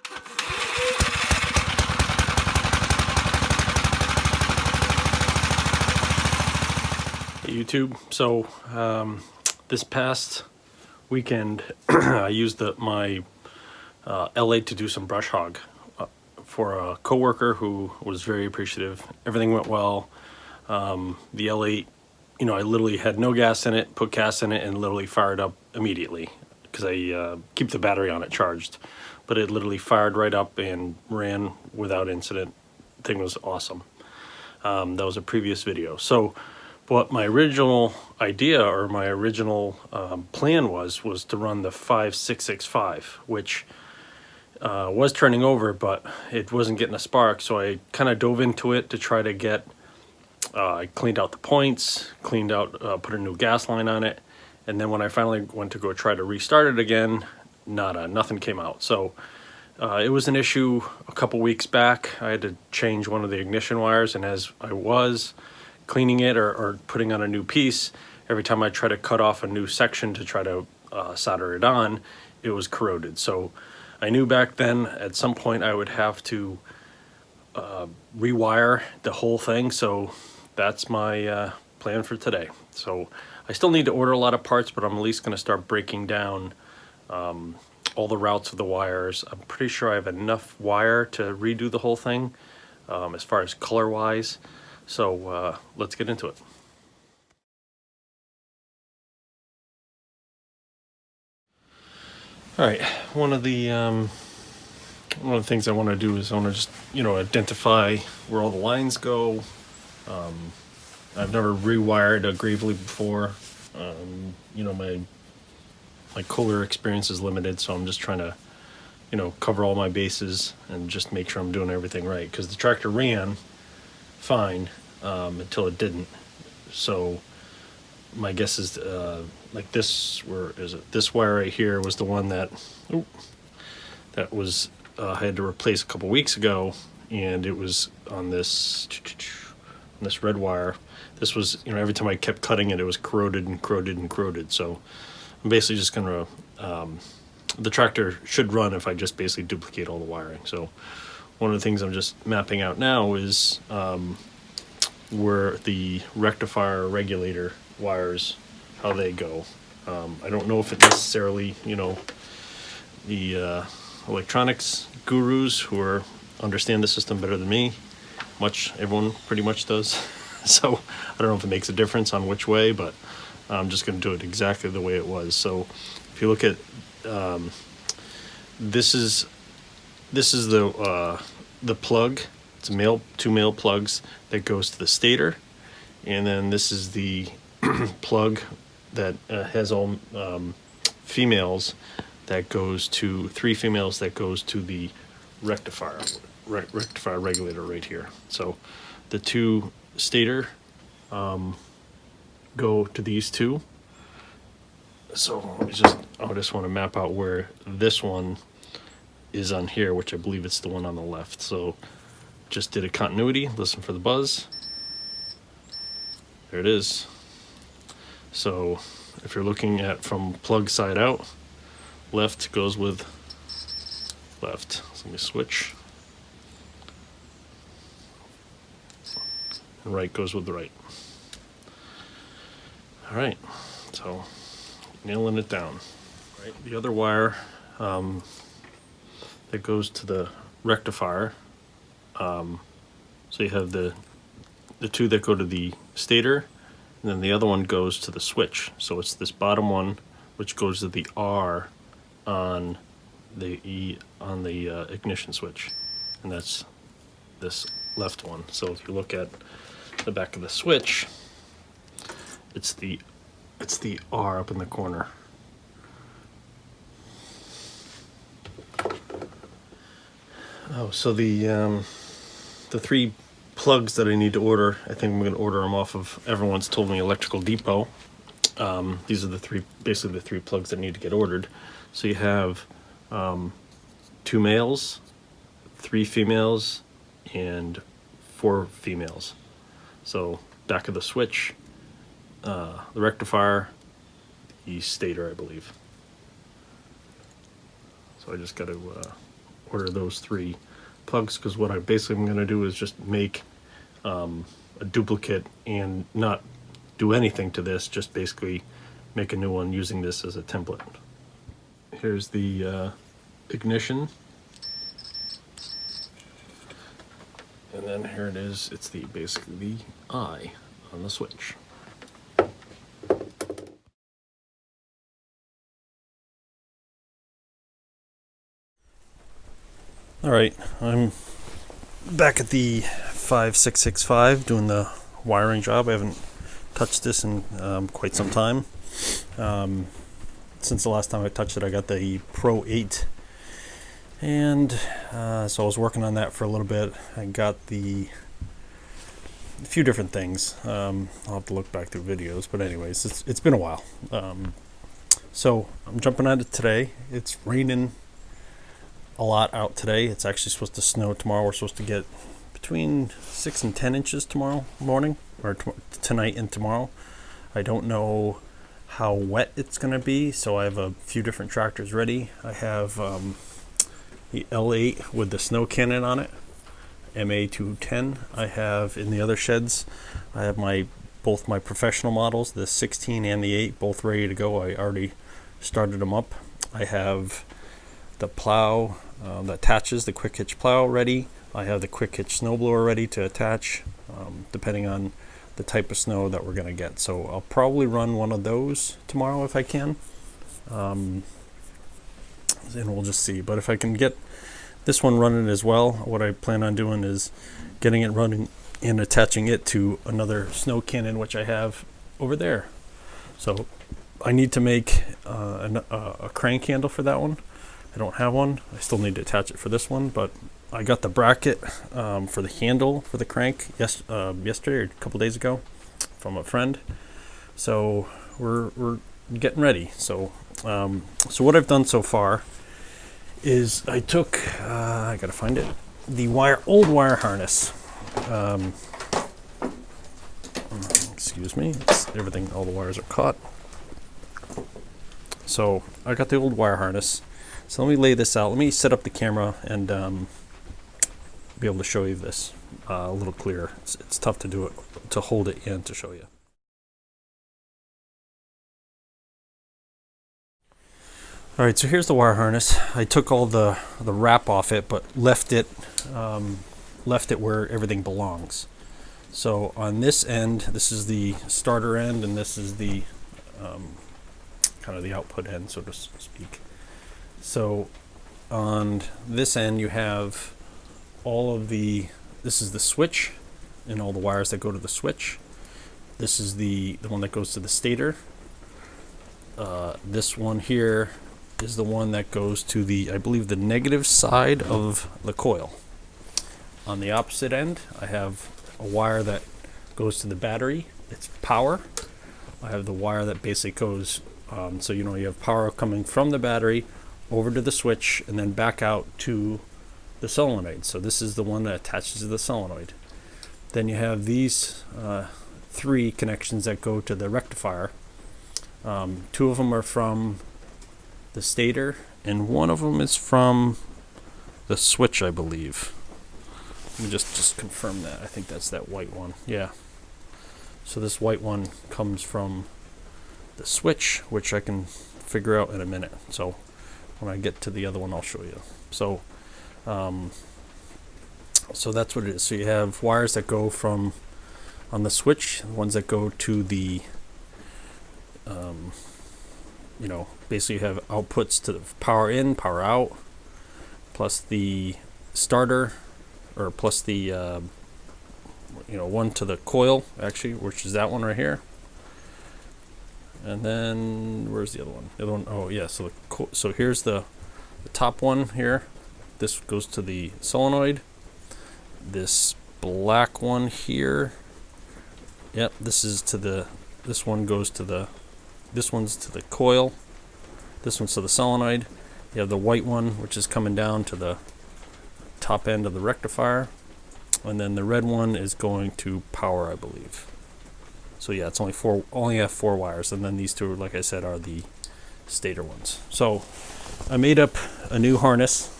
Hey YouTube, so this past weekend I used my L8 to do some brush hog for a coworker who was very appreciative. Everything went well. The L8, I literally had no gas in it, put gas in it, and literally fired up immediately because I keep the battery on it charged. But it literally fired right up and ran without incident. The thing was awesome. That was a previous video. So what my original idea or my original plan was to run the 5665, which was turning over, but it wasn't getting a spark. So I kind of dove into it to try to get, I cleaned out the points, cleaned out, put a new gas line on it. And then when I finally went to go try to restart it again, nothing came out. So it was an issue a couple weeks back. I had to change one of the ignition wires, and as I was cleaning it or putting on a new piece, every time I try to cut off a new section to try to solder it on, it was corroded. So I knew back then at some point I would have to rewire the whole thing. So that's my plan for today. So I still need to order a lot of parts, but I'm at least going to start breaking down all the routes of the wires. I'm pretty sure I have enough wire to redo the whole thing as far as color wise. So let's get into it. All right, one of the things I want to do is I want to just identify where all the lines go. I've never rewired a Gravely before. My cooler experience is limited, so I'm just trying to cover all my bases and just make sure I'm doing everything right, because the tractor ran fine until it didn't. So my guess is like this, where is it? This wire right here was the one that was I had to replace a couple weeks ago, and it was on this red wire. This was, every time I kept cutting it, it was corroded and corroded and corroded. So I'm basically just gonna the tractor should run if I just basically duplicate all the wiring. So one of the things I'm just mapping out now is where the rectifier regulator wires, how they go. I don't know if it's necessarily, the electronics gurus who understand the system better than me. Everyone pretty much does. So I don't know if it makes a difference on which way, but I'm just going to do it exactly the way it was. So if you look at this is the plug. It's two male plugs that goes to the stator, and then this is the plug that has all females that goes to three females that goes to the rectifier regulator right here. So the two stator go to these two. So I just want to map out where this one is on here, which I believe it's the one on the left. So just did a continuity, listen for the buzz. There it is. So if you're looking at from plug side out, left goes with left. So let me switch. And right goes with the right. All right, so nailing it down. Right, the other wire that goes to the rectifier. So you have the two that go to the stator, and then the other one goes to the switch. So it's this bottom one, which goes to the R on the ignition switch, and that's this left one. So if you look at the back of the switch, it's the R up in the corner. Oh, so the three plugs that I need to order, I think I'm going to order them off of Everyone's Told Me Electrical Depot. These are basically the three plugs that need to get ordered. So you have two males, three females, and four females. So back of the switch, the rectifier, the stator, I believe. So I just got to order those 3 plugs, because what I basically am going to do is just make a duplicate and not do anything to this, just basically make a new one using this as a template. Here's the ignition, and then here it is. It's the basically the eye on the switch. All right, I'm back at the 5665 doing the wiring job. I haven't touched this in quite some time. Since the last time I touched it, I got the Pro 8, and so I was working on that for a little bit. I got a few different things. I'll have to look back through videos, but anyways, it's been a while. So I'm jumping on it today. It's raining a lot out today. It's actually supposed to snow tomorrow. We're supposed to get between 6 and 10 inches tomorrow morning, or tonight and tomorrow. I don't know how wet it's going to be, so I have a few different tractors ready. I have the L8 with the snow cannon on it, MA210. I have in the other sheds, I have both my professional models, the 16 and the 8, both ready to go. I already started them up. I have the plow that attaches, the quick hitch plow, ready. I have the quick hitch snowblower ready to attach, depending on the type of snow that we're going to get. So I'll probably run one of those tomorrow if I can, and we'll just see. But if I can get this one running as well, what I plan on doing is getting it running and attaching it to another snow cannon, which I have over there. So I need to make a crank handle for that one. I don't have one. I still need to attach it for this one, but I got the bracket for the handle for the crank yesterday or a couple days ago from a friend. So we're getting ready. So so what I've done so far is I took I gotta find it, the old wire harness. Excuse me, everything, all the wires are caught. So I got the old wire harness. So let me lay this out. Let me set up the camera and be able to show you this a little clearer. It's tough to do it, to hold it in to show you. All right, so here's the wire harness. I took all the wrap off it, but left it where everything belongs. So on this end, this is the starter end, and this is the kind of the output end, so to speak. So on this end, you have all of this is the switch and all the wires that go to the switch. This is the one that goes to the stator. This one here is the one that goes to the, I believe, the negative side of the coil. On the opposite end, I have a wire that goes to the battery. It's power. I have the wire that basically goes, so you have power coming from the battery over to the switch and then back out to the solenoid. So this is the one that attaches to the solenoid. Then you have these 3 connections that go to the rectifier. 2 of them are from the stator, and one of them is from the switch, I believe. Let me just confirm that. I think that's that white one. Yeah. So this white one comes from the switch, which I can figure out in a minute. So when I get to the other one, I'll show you. So so that's what it is. So you have wires that go from on the switch, ones that go to the basically you have outputs to the power in, power out, plus the starter, or plus the one to the coil, actually, which is that one right here. And then where's the other one? The other one, oh yeah, so so here's the top one here. This goes to the solenoid. This black one here, yep, this is to the, this one goes to the, this one's to the coil, this one's to the solenoid. You have the white one, which is coming down to the top end of the rectifier, and then the red one is going to power, I believe. So yeah, it's only have 4 wires, and then these 2, like I said, are the stator ones. So I made up a new harness.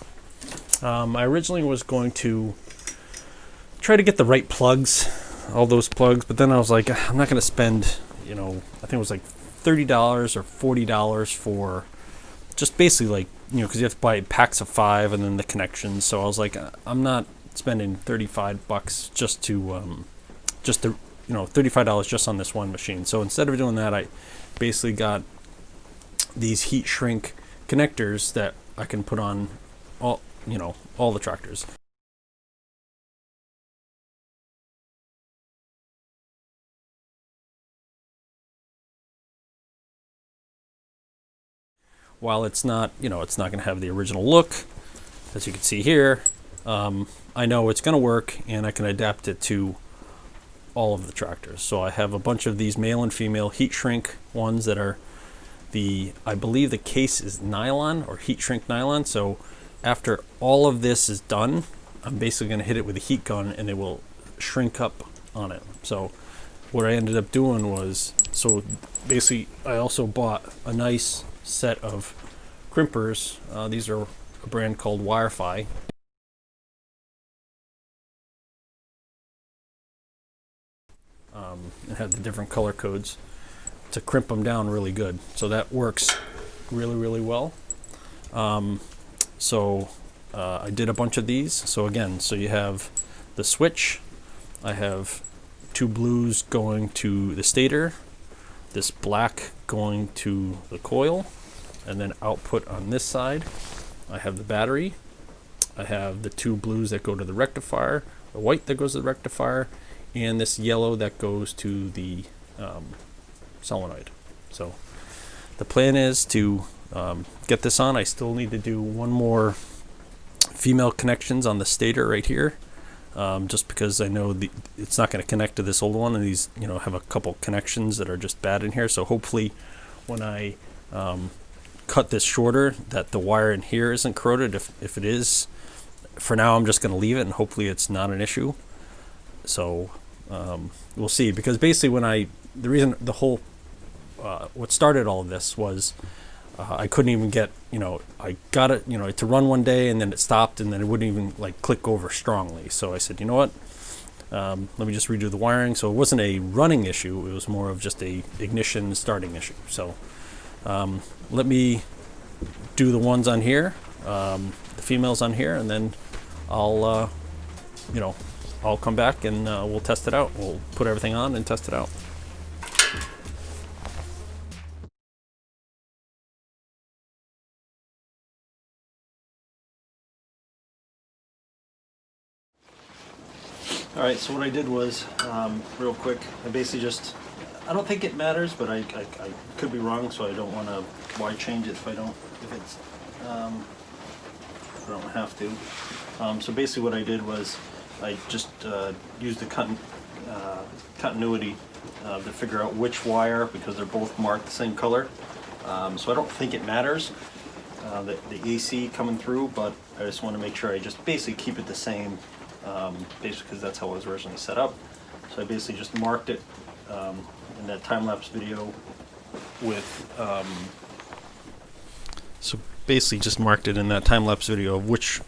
I originally was going to try to get the right plugs, all those plugs, but then I was like, I'm not going to spend, I think it was like $30 or $40 for just basically like, because you have to buy packs of 5 and then the connections. So I was like, I'm not spending $35 just to $35 just on this one machine. So instead of doing that, I basically got these heat shrink connectors that I can put on all the tractors. While it's not going to have the original look, as you can see here, I know it's going to work, and I can adapt it to all of the tractors. So I have a bunch of these male and female heat shrink ones that are I believe the case is nylon or heat shrink nylon. So after all of this is done, I'm basically going to hit it with a heat gun and it will shrink up on it. So what I ended up doing was, so basically I also bought a nice set of crimpers. These are a brand called Wirefy. And have the different color codes to crimp them down really good. So that works really, really well. I did a bunch of these. So again, you have the switch. I have 2 blues going to the stator, this black going to the coil, and then output on this side. I have the battery. I have the 2 blues that go to the rectifier, the white that goes to the rectifier, and this yellow that goes to the solenoid. So the plan is to get this on. I still need to do one more female connections on the stator right here, just because I know it's not going to connect to this old one, and these have a couple connections that are just bad in here. So hopefully when I cut this shorter, that the wire in here isn't corroded. If it is, for now I'm just going to leave it, and hopefully it's not an issue. So we'll see, because basically what started all of this was I couldn't even get, I got it, to run one day, and then it stopped, and then it wouldn't even like click over strongly. So I said, you know what, let me just redo the wiring. So it wasn't a running issue, it was more of just a ignition starting issue. So let me do the ones on here, the females on here, and then I'll come back and we'll test it out. We'll put everything on and test it out. All right, so what I did was, real quick, I basically I don't think it matters, but I could be wrong, so I don't want to, why change it if I don't have to. So basically what I did was, I just used the continuity to figure out which wire, because they're both marked the same color. So I don't think it matters, the AC coming through, but I just want to make sure I just basically keep it the same, basically because that's how it was originally set up. So I basically just marked it in that time-lapse video with, so basically just marked it in that time-lapse video of which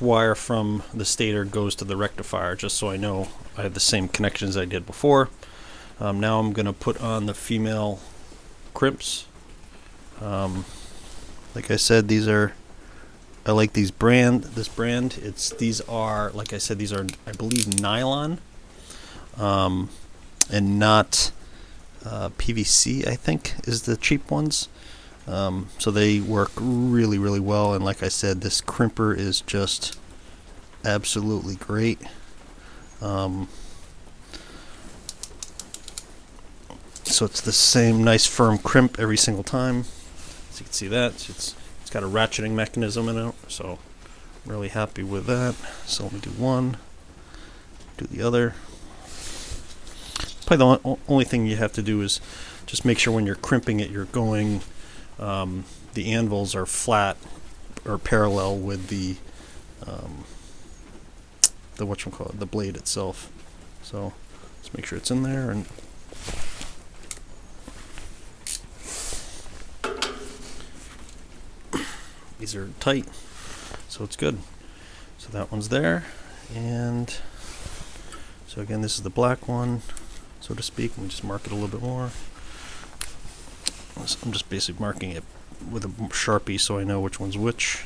wire from the stator goes to the rectifier, just so I know I have the same connections I did before. Now I'm going to put on the female crimps. Like I said, I like this brand. These are, like I said, these are, I believe, nylon, and not PVC, I think, is the cheap ones. So they work really, really well, and like I said, this crimper is just absolutely great. So it's the same nice firm crimp every single time. As you can see that, it's got a ratcheting mechanism in it, so I'm really happy with that. So let me do one, do the other. Probably the only thing you have to do is just make sure when you're crimping it, you're going, the anvils are flat or parallel with the the blade itself. So let's make sure it's in there, and these are tight, so it's good. So that one's there, and so again, this is the black one, so to speak. Let me just mark it a little bit more. I'm just basically marking it with a Sharpie so I know which one's which.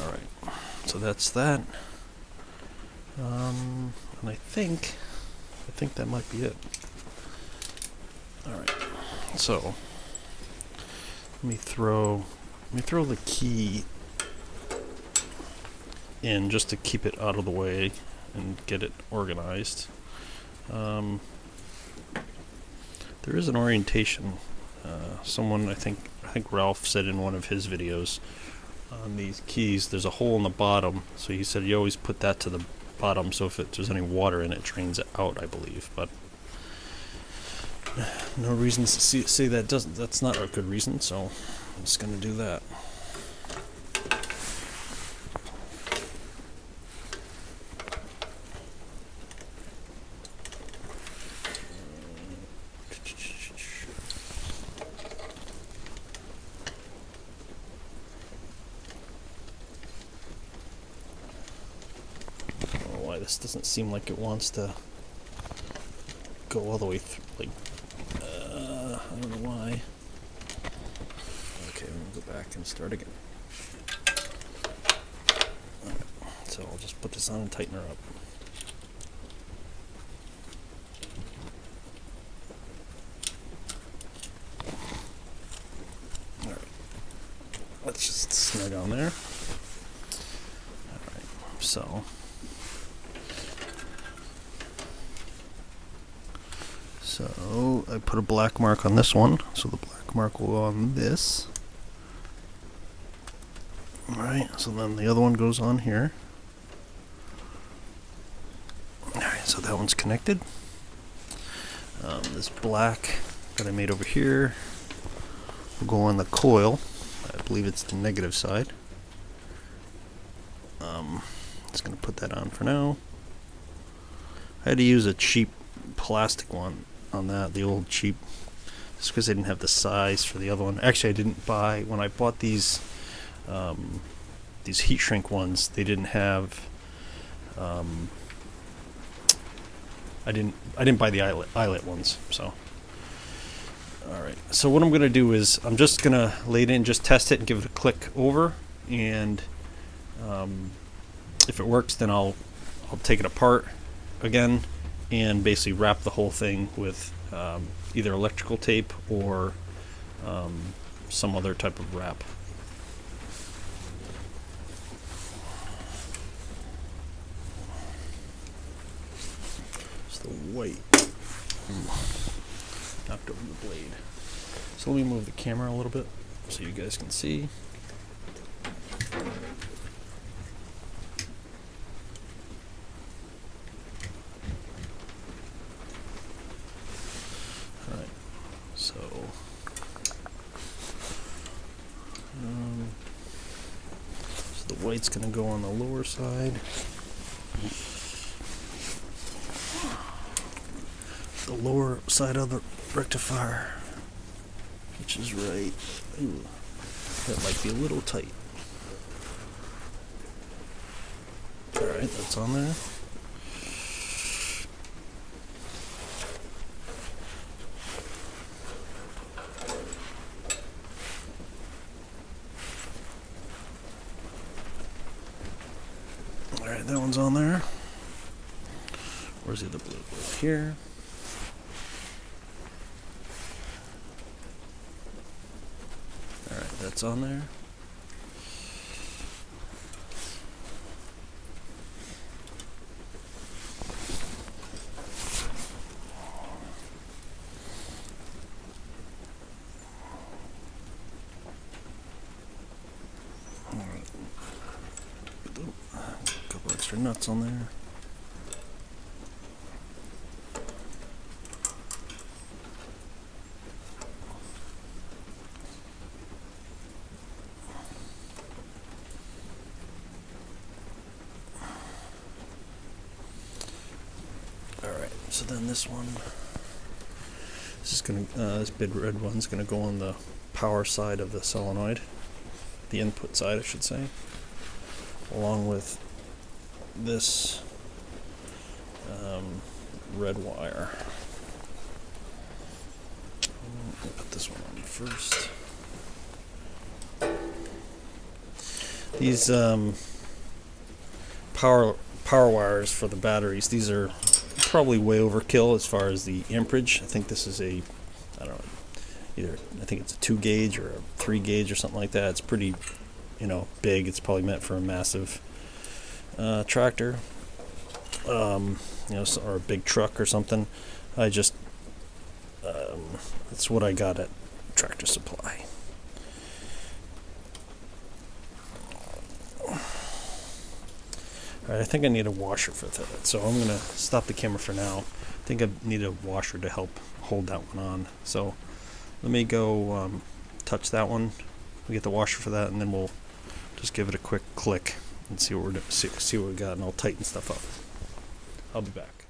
Alright, so that's that. And I think that might be it. Alright, so let me throw the key in just to keep it out of the way and get it organized. There is an orientation. Someone, I think Ralph said in one of his videos on these keys, there's a hole in the bottom. So he said you always put that to the bottom, so if there's any water in it, it drains it out, I believe. But no reason to say that's not a good reason, so I'm just going to do that. This doesn't seem like it wants to go all the way through. Like, I don't know why. Okay, I'm gonna go back and start again. Alright, so I'll just put this on and tighten her up. Alright, let's just snug on there. Alright, so I put a black mark on this one, so the black mark will go on this. Alright, so then the other one goes on here. Alright, so that one's connected. This black that I made over here will go on the coil. I believe it's the negative side. Just going to put that on for now. I had to use a cheap plastic one on that, the old cheap, just because I didn't have the size for the other one. Actually, I didn't buy, when I bought these heat shrink ones, they didn't have, I didn't buy the eyelet ones, so. Alright, so what I'm going to do is, I'm just going to lay it in, just test it and give it a click over, and if it works, then I'll take it apart again and basically wrap the whole thing with either electrical tape or some other type of wrap. It's the white knocked over the blade. So let me move the camera a little bit so you guys can see. So the white's going to go on the lower side. The lower side of the rectifier, which is right. Ooh, that might be a little tight. Alright, that's on there. Alright, that one's on there. Where's the other blue? Right here. Alright, that's on there. Extra nuts on there. Alright, so then this one. Just gonna this big red one's gonna go on the power side of the solenoid, the input side, I should say, along with this red wire. I'll put this one on first. These power wires for the batteries, these are probably way overkill as far as the amperage. I think this is a, I don't know, I think it's a 2 gauge or a 3 gauge or something like that. It's pretty, big. It's probably meant for a massive tractor, or a big truck or something. I just, that's what I got at Tractor Supply. Alright, I think I need a washer for that, so I'm going to stop the camera for now. I think I need a washer to help hold that one on. So let me go touch that one. We get the washer for that, and then we'll just give it a quick click and see what we got, and I'll tighten stuff up. I'll be back.